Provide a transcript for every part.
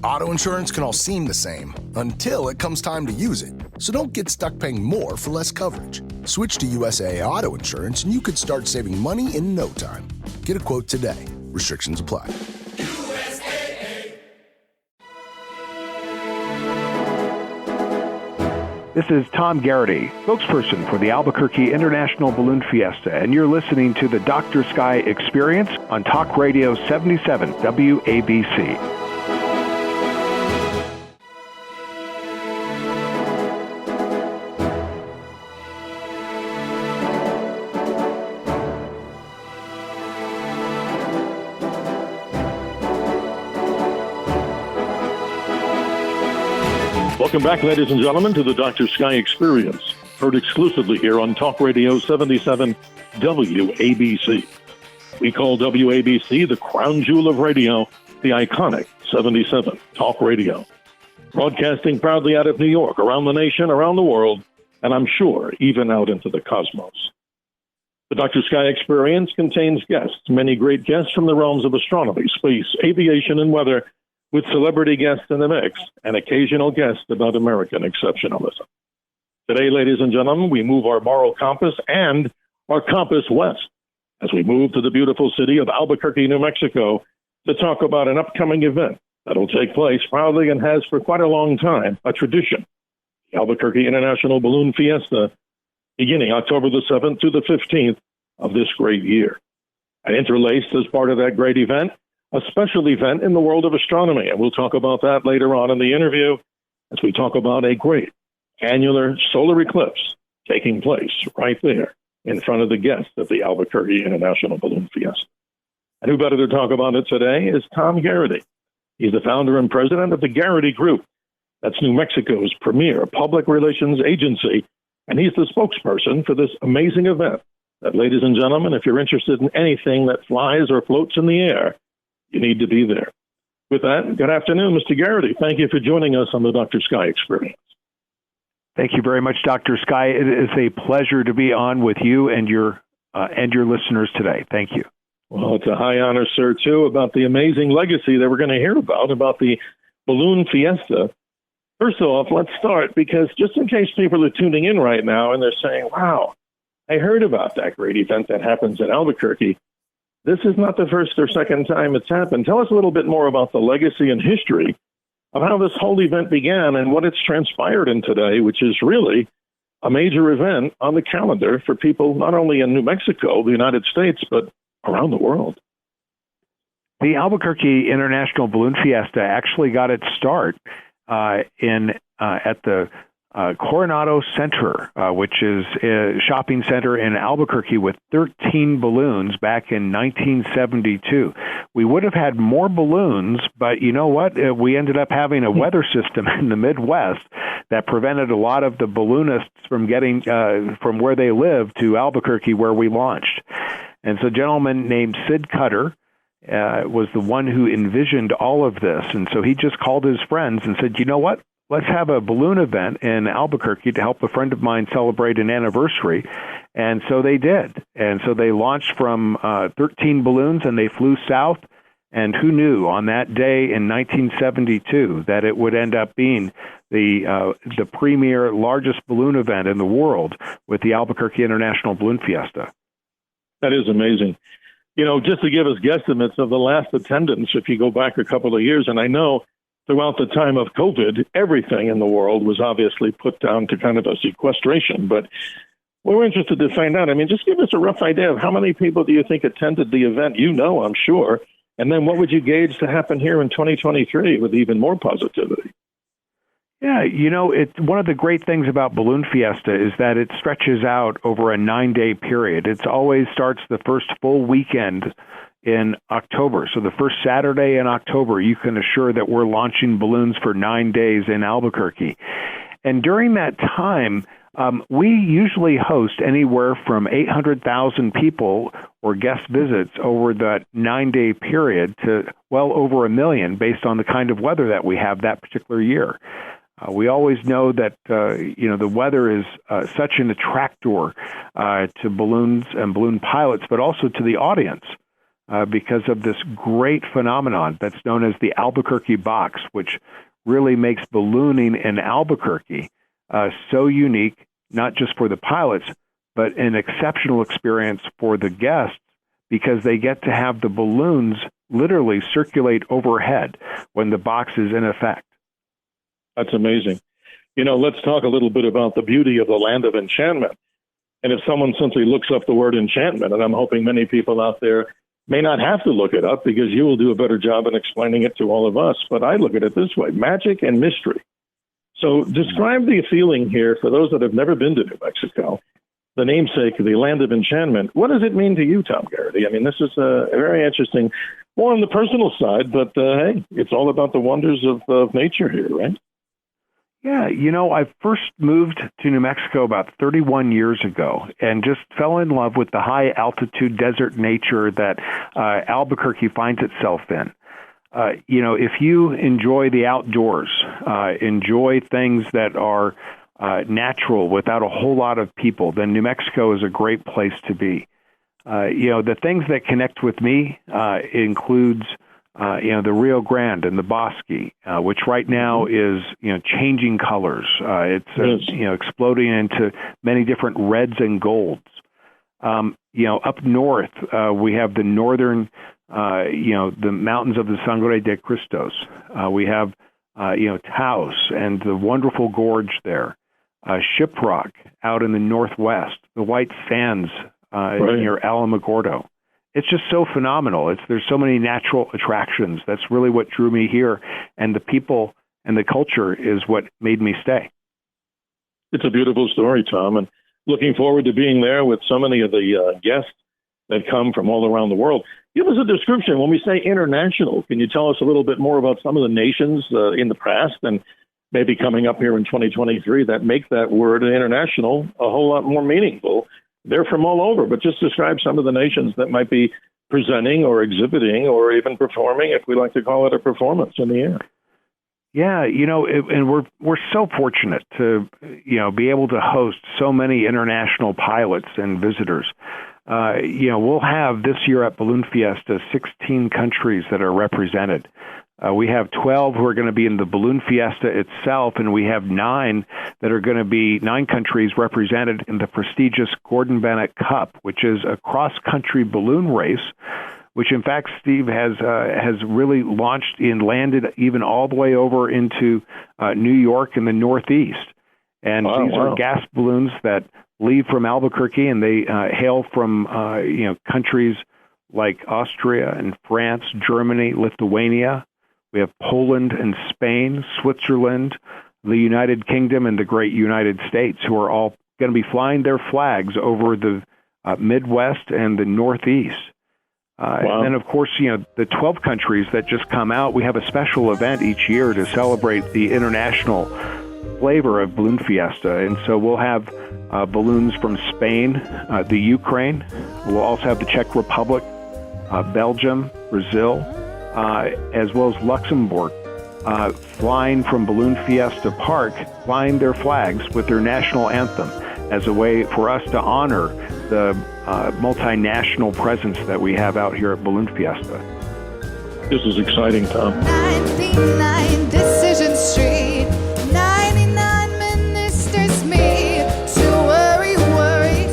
Auto insurance can all seem the same until it comes time to use it. So don't get stuck paying more for less coverage. Switch to USAA Auto Insurance and you could start saving money in no time. Get a quote today. Restrictions apply. This is Tom Garrity, spokesperson for the Albuquerque International Balloon Fiesta, and you're listening to the Dr. Sky Experience on Talk Radio 77 WABC. Welcome back, ladies and gentlemen, to the Dr. Sky Experience, heard exclusively here on Talk Radio 77 WABC. We call WABC the crown jewel of radio, the iconic 77 Talk Radio. Broadcasting proudly out of New York, around the nation, around the world, and I'm sure even out into the cosmos. The Dr. Sky Experience contains guests, many great guests from the realms of astronomy, space, aviation, and weather, with celebrity guests in the mix and occasional guests about American exceptionalism. Today, ladies and gentlemen, we move our moral compass and our compass west as we move to the beautiful city of Albuquerque, New Mexico, to talk about an upcoming event that'll take place proudly and has for quite a long time a tradition. The Albuquerque International Balloon Fiesta, beginning October the 7th to the 15th of this great year. And interlaced as part of that great event, a special event in the world of astronomy, and we'll talk about that later on in the interview as we talk about a great annular solar eclipse taking place right there in front of the guests of the Albuquerque International Balloon Fiesta. And who better to talk about it today is Tom Garrity. He's the founder and president of the Garrity Group. That's New Mexico's premier public relations agency, and he's the spokesperson for this amazing event that, ladies and gentlemen, if you're interested in anything that flies or floats in the air, you need to be there. With that, good afternoon, Mr. Garrity. Thank you for joining us on the Dr. Sky Experience. Thank you very much, Dr. Sky. It is a pleasure to be on with you and your listeners today. Thank you. Well, it's a high honor, sir, too, about the amazing legacy that we're going to hear about the Balloon Fiesta. First off, let's start, because just in case people are tuning in right now and they're saying, wow, I heard about that great event that happens in Albuquerque. This is not the first or second time it's happened. Tell us a little bit more about the legacy and history of how this whole event began and what it's transpired in today, which is really a major event on the calendar for people not only in New Mexico, the United States, but around the world. The Albuquerque International Balloon Fiesta actually got its start at the Coronado Center, which is a shopping center in Albuquerque, with 13 balloons back in 1972. We would have had more balloons, but you know what? We ended up having a weather system in the Midwest that prevented a lot of the balloonists from getting from where they live to Albuquerque, where we launched. And so a gentleman named Sid Cutter was the one who envisioned all of this. And so he just called his friends and said, you know what? Let's have a balloon event in Albuquerque to help a friend of mine celebrate an anniversary. And so they did. And so they launched from 13 balloons, and they flew south. And who knew on that day in 1972 that it would end up being the premier largest balloon event in the world with the Albuquerque International Balloon Fiesta. That is amazing. You know, just to give us guesstimates of the last attendance, if you go back a couple of years, and I know throughout the time of COVID, everything in the world was obviously put down to kind of a sequestration. But we're interested to find out. I mean, just give us a rough idea of how many people do you think attended the event? You know, I'm sure. And then what would you gauge to happen here in 2023 with even more positivity? Yeah, you know, one of the great things about Balloon Fiesta is that it stretches out over a 9-day period. It always starts the first full weekend in October. So the first Saturday in October, you can assure that we're launching balloons for 9 days in Albuquerque. And during that time, we usually host anywhere from 800,000 people or guest visits over that 9-day period to well over 1 million based on the kind of weather that we have that particular year. We always know that, the weather is such an attractor to balloons and balloon pilots, but also to the audience. because of this great phenomenon that's known as the Albuquerque box, which really makes ballooning in Albuquerque so unique, not just for the pilots, but an exceptional experience for the guests, because they get to have the balloons literally circulate overhead when the box is in effect. That's amazing. Let's talk a little bit about the beauty of the land of enchantment. And if someone simply looks up the word enchantment, and I'm hoping many people out there may not have to look it up because you will do a better job in explaining it to all of us, but I look at it this way: magic and mystery. So describe the feeling here for those that have never been to New Mexico, the namesake, the land of enchantment. What does it mean to you, Tom Garrity? I mean, this is very interesting, more on the personal side, but hey, it's all about the wonders of nature here, right? Yeah, I first moved to New Mexico about 31 years ago and just fell in love with the high altitude desert nature that Albuquerque finds itself in. If you enjoy the outdoors, enjoy things that are natural without a whole lot of people, then New Mexico is a great place to be. The things that connect with me includes the Rio Grande and the Bosque, which right now is, changing colors. It's, exploding into many different reds and golds. Up north, we have the northern, the mountains of the Sangre de Cristos. We have, Taos and the wonderful gorge there. Shiprock out in the northwest, the white sands near Alamogordo. It's just so phenomenal. There's so many natural attractions. That's really what drew me here, and the people and the culture is what made me stay. It's a beautiful story, Tom, and looking forward to being there with so many of the guests that come from all around the world. Give us a description. When we say international, can you tell us a little bit more about some of the nations in the past and maybe coming up here in 2023 that make that word international a whole lot more meaningful? They're from all over, but just describe some of the nations that might be presenting or exhibiting or even performing, if we like to call it a performance, in the air. Yeah, and we're so fortunate to, be able to host so many international pilots and visitors. We'll have this year at Balloon Fiesta 16 countries that are represented. We have 12 who are going to be in the Balloon Fiesta itself, and we have 9 that are going to be 9 countries represented in the prestigious Gordon Bennett Cup, which is a cross-country balloon race, which in fact, Steve, has really launched and landed even all the way over into New York in the Northeast. And these are gas balloons that leave from Albuquerque, and they hail from countries like Austria and France, Germany, Lithuania. We have Poland and Spain, Switzerland, the United Kingdom, and the great United States, who are all going to be flying their flags over the Midwest and the Northeast. And then, of course, the 12 countries that just come out, we have a special event each year to celebrate the international flavor of Balloon Fiesta. And so we'll have balloons from Spain, the Ukraine. We'll also have the Czech Republic, Belgium, Brazil, as well as Luxembourg, flying from Balloon Fiesta Park, flying their flags with their national anthem as a way for us to honor the multinational presence that we have out here at Balloon Fiesta. This is exciting, Tom. 99 Decision Street, 99 ministers meet to worry,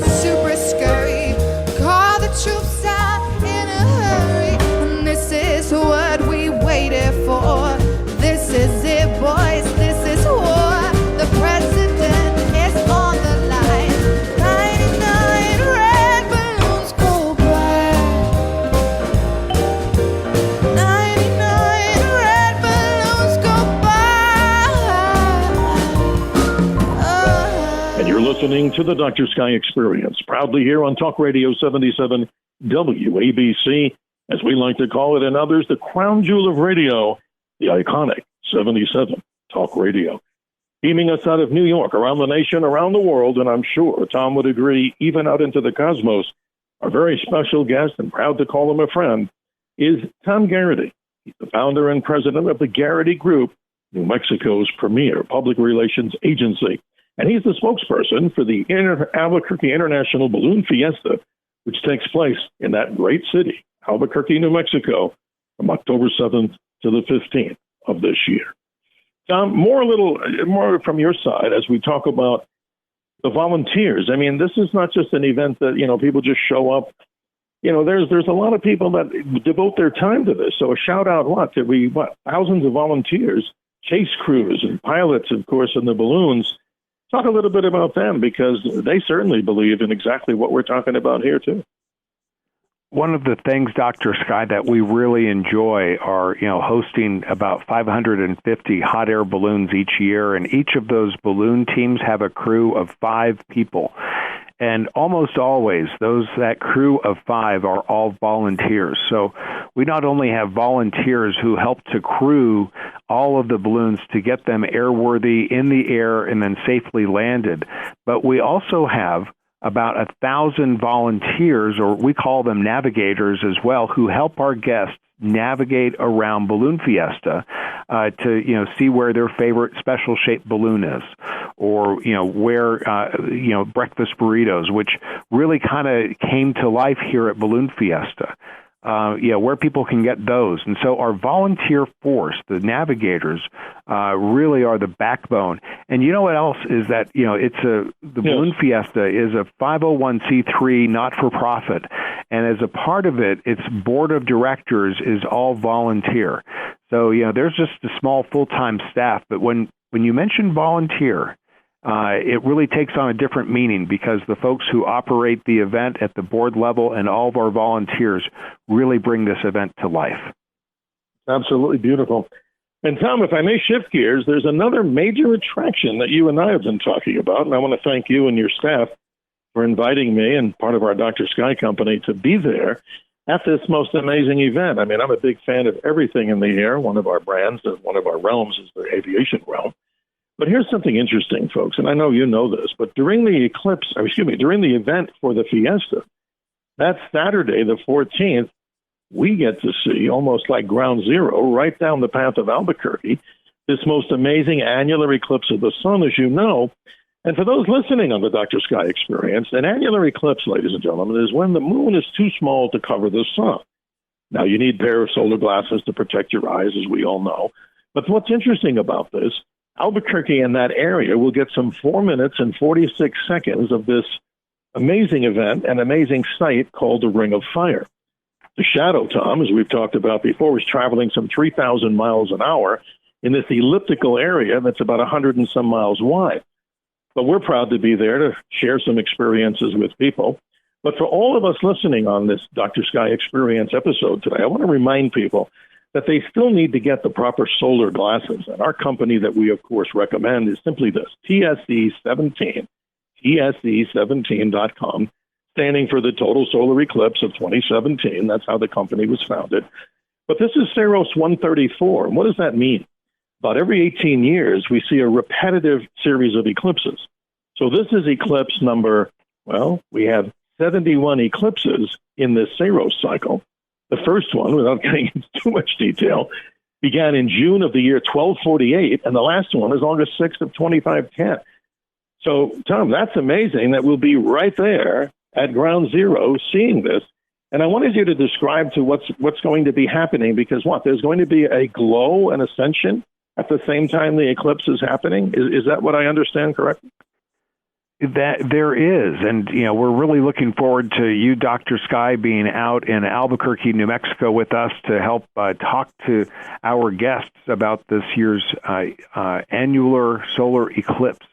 super scurry, call the troops out in a hurry, and this is what we waited for. This is it, boys, this is war. The president is on the line. 99 red balloons go by. 99 red balloons go by. And you're listening to the Dr. Sky Experience, proudly here on Talk Radio 77 WABC, as we like to call it, and others, the crown jewel of radio, the iconic 77 Talk Radio. Beaming us out of New York, around the nation, around the world, and I'm sure Tom would agree, even out into the cosmos, our very special guest, and proud to call him a friend, is Tom Garrity. He's the founder and president of the Garrity Group, New Mexico's premier public relations agency. And he's the spokesperson for the Albuquerque International Balloon Fiesta, which takes place in that great city, Albuquerque, New Mexico, from October 7th to the 15th of this year. Tom, a little more from your side as we talk about the volunteers. I mean, this is not just an event that, people just show up. There's a lot of people that devote their time to this. So a shout out, thousands of volunteers, chase crews and pilots, of course, and the balloons. Talk a little bit about them, because they certainly believe in exactly what we're talking about here, too. One of the things, Dr. Sky, that we really enjoy are, hosting about 550 hot air balloons each year, and each of those balloon teams have a crew of 5 people. And almost always, that crew of 5 are all volunteers. So we not only have volunteers who help to crew all of the balloons to get them airworthy in the air and then safely landed, but we also have about 1,000 volunteers, or we call them navigators as well, who help our guests navigate around Balloon Fiesta to see where their favorite special shaped balloon is, or where breakfast burritos, which really kind of came to life here at Balloon Fiesta. Where people can get those. And so our volunteer force, the navigators, really are the backbone. And you know what else is that, the Balloon Fiesta is a 501c3 not-for-profit. And as a part of it, its board of directors is all volunteer. So, there's just a small full-time staff. But when you mention volunteer, it really takes on a different meaning, because the folks who operate the event at the board level and all of our volunteers really bring this event to life. Absolutely beautiful. And Tom, if I may shift gears, there's another major attraction that you and I have been talking about, and I want to thank you and your staff for inviting me and part of our Dr. Sky company to be there at this most amazing event. I mean, I'm a big fan of everything in the air. One of our brands, one of our realms is the aviation realm. But here's something interesting, folks, and I know you know this, but during the event for the Fiesta, that Saturday, the 14th, we get to see, almost like ground zero, right down the path of Albuquerque, this most amazing annular eclipse of the sun, as you know. And for those listening on the Dr. Sky Experience, an annular eclipse, ladies and gentlemen, is when the moon is too small to cover the sun. Now, you need a pair of solar glasses to protect your eyes, as we all know. But what's interesting about this, Albuquerque and that area will get some 4 minutes and 46 seconds of this amazing event, an amazing sight called the Ring of Fire. The shadow, Tom, as we've talked about before, was traveling some 3,000 miles an hour in this elliptical area that's about 100 and some miles wide. But we're proud to be there to share some experiences with people. But for all of us listening on this Dr. Sky Experience episode today, I want to remind people that they still need to get the proper solar glasses. And our company that we, of course, recommend is simply this, TSE17, TSE17.com, standing for the Total Solar Eclipse of 2017. That's how the company was founded. But this is Saros 134. And what does that mean? About every 18 years, we see a repetitive series of eclipses. So this is eclipse number, we have 71 eclipses in this Saros cycle. The first one, without getting into too much detail, began in June of the year 1248, and the last one is August 6th of 2510. So, Tom, that's amazing that we'll be right there at ground zero seeing this. And I wanted you to describe to what's going to be happening, because there's going to be a glow and ascension at the same time the eclipse is happening? Is that what I understand correctly? That there is, and we're really looking forward to you, Dr. Sky, being out in Albuquerque, New Mexico with us to help talk to our guests about this year's annular solar eclipse.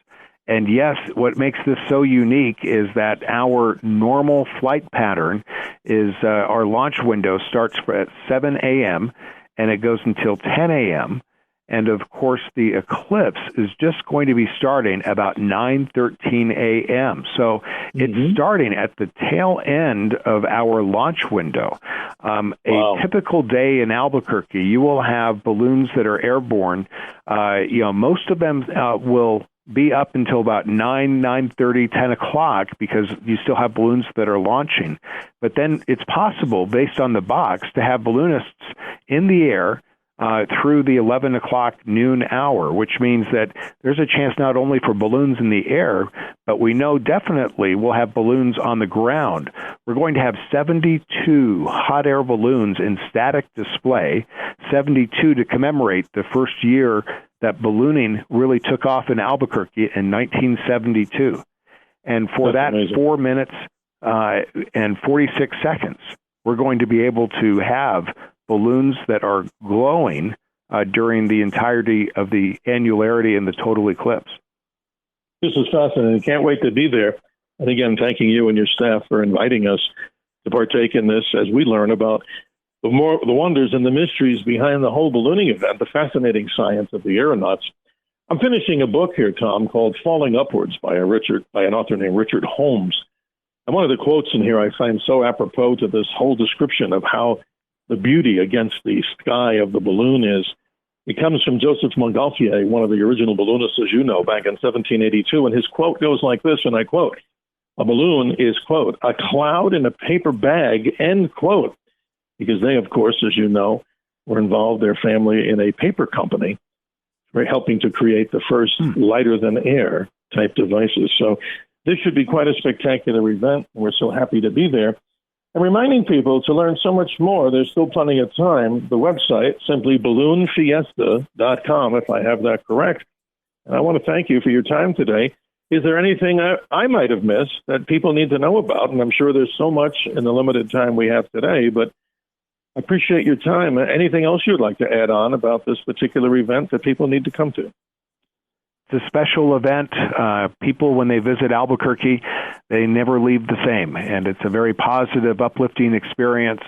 And yes, what makes this so unique is that our normal flight pattern is our launch window starts at 7 a.m. and it goes until 10 a.m., and, of course, the eclipse is just going to be starting about 9:13 a.m. So it's starting at the tail end of our launch window. A typical day in Albuquerque, you will have balloons that are airborne. Most of them will be up until about 9:30, 10 o'clock, because you still have balloons that are launching. But then it's possible, based on the box, to have balloonists in the air through the 11 o'clock noon hour, which means that there's a chance not only for balloons in the air, but we know definitely we'll have balloons on the ground. We're going to have 72 hot air balloons in static display, 72 to commemorate the first year that ballooning really took off in Albuquerque in 1972. And for That's that amazing. 4 minutes and 46 seconds, we're going to be able to have balloons that are glowing during the entirety of the annularity and the total eclipse. This is fascinating. Can't wait to be there. And again, thanking you and your staff for inviting us to partake in this as we learn about the wonders and the mysteries behind the whole ballooning event, the fascinating science of the aeronauts. I'm finishing a book here, Tom, called Falling Upwards by an author named Richard Holmes. And one of the quotes in here I find so apropos to this whole description of how the beauty against the sky of the balloon is. It comes from Joseph Montgolfier, one of the original balloonists, as you know, back in 1782. And his quote goes like this, and I quote, "A balloon is, quote, a cloud in a paper bag," end quote. Because they, of course, as you know, were involved, their family, in a paper company, helping to create the first lighter-than-air type devices. So this should be quite a spectacular event, and we're so happy to be there. And reminding people to learn so much more, there's still plenty of time. The website, simply balloonfiesta.com, if I have that correct. And I want to thank you for your time today. Is there anything I might have missed that people need to know about? And I'm sure there's so much in the limited time we have today, but I appreciate your time. Anything else you'd like to add on about this particular event that people need to come to? It's a special event. People, when they visit Albuquerque, they never leave the same. And it's a very positive, uplifting experience.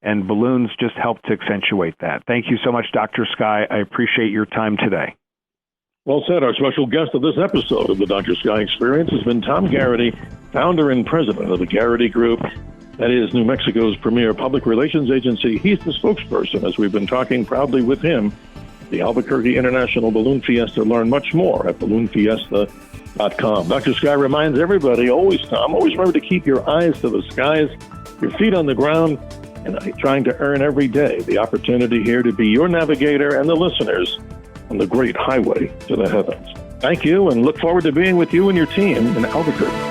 And balloons just help to accentuate that. Thank you so much, Dr. Sky. I appreciate your time today. Well said. Our special guest of this episode of the Dr. Sky Experience has been Tom Garrity, founder and president of the Garrity Group. That is New Mexico's premier public relations agency. He's the spokesperson, as we've been talking proudly with him. The Albuquerque International Balloon Fiesta. Learn much more at balloonfiesta.com. Dr. Sky reminds everybody, always, Tom, always remember to keep your eyes to the skies, your feet on the ground, and trying to earn every day the opportunity here to be your navigator and the listeners on the great highway to the heavens. Thank you, and look forward to being with you and your team in Albuquerque.